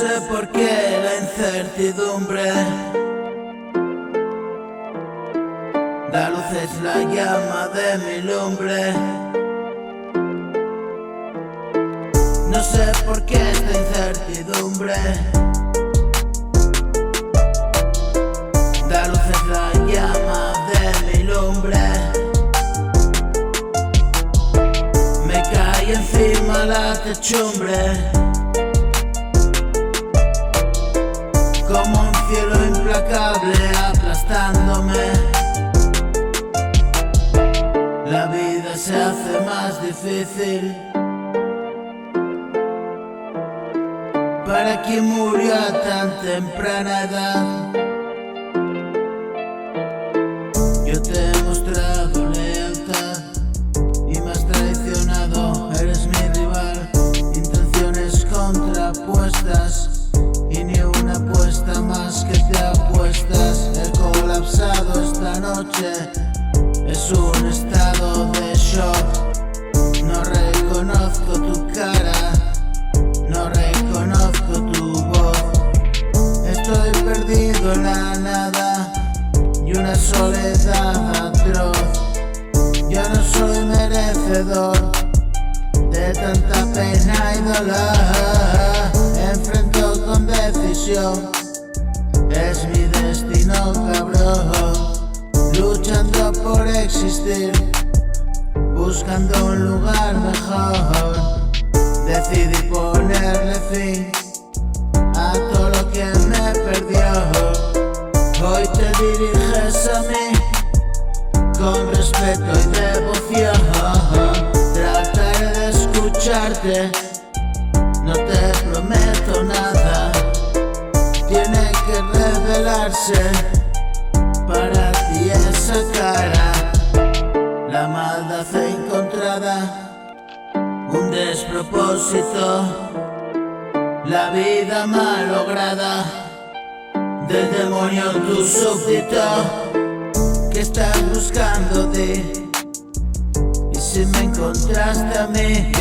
sé por qué la incertidumbre da luz, es la llama de mi lumbre. No sé por qué esta incertidumbre da luz, es la llama de mi lumbre. Me cae encima la techumbre como un cielo implacable aplastándome. La vida se hace más difícil para quien murió a tan temprana edad. Yo te he mostrado lealtad y me has traicionado, eres mi rival. Intenciones contrapuestas y ni una apuesta más que te apuestas. He colapsado esta noche, es un estado de shock. No reconozco tu cara, no reconozco tu voz. Estoy perdido en la nada y una soledad atroz. Yo no soy merecedor de tanta pena y dolor. Enfrento con decisión, es mi destino cabrón. Luchando por existir, buscando un lugar mejor. Decidí ponerle fin a todo lo que me perdió. Hoy te diriges a mí con respeto y devoción. Trataré de escucharte, no te prometo nada. Tiene que revelarse para ti esa cara. La maldad encontrada, un despropósito, la vida malograda del demonio tu súbdito que estás buscando de. Y si me encontraste a mí,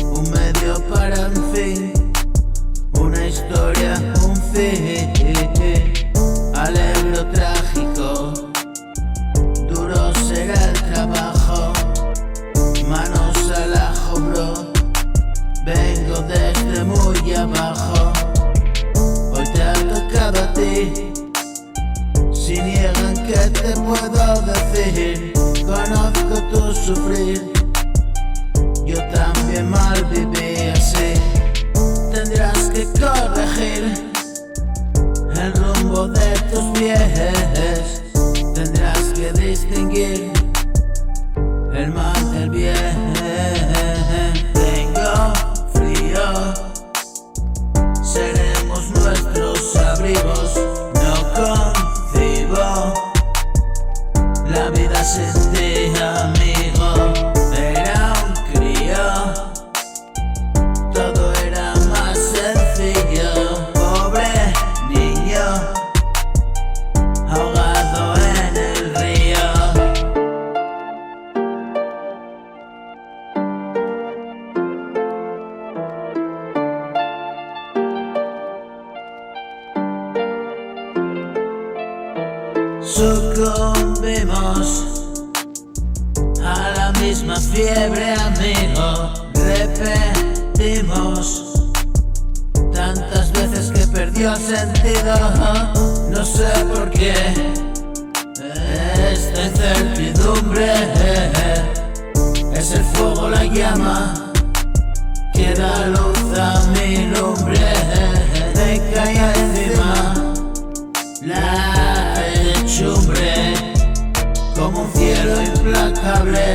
un medio para un fin, una historia, un fin, alegre o trágico, duro será el trabajo. Manos al ajo, bro, vengo desde muy abajo. Hoy te ha tocado a ti, si niegan que te puedo decir. Conozco tu sufrir, yo también mal viví así. Tendrás que corregir el rumbo de tus pies, tendrás que distinguir el mal del bien. Tengo frío, seremos nuestros abrigos. No concibo la vida sin ti, amigo. Era un crío, todo era más sencillo. Pobre niño, ahogado en el río. Sucumbimos a la misma fiebre, amigo. Repetimos tantas veces que perdió sentido. No sé por qué esta incertidumbre es el fuego, la llama que da luz a mi lumbre. Me cae encima la techumbre como un cielo implacable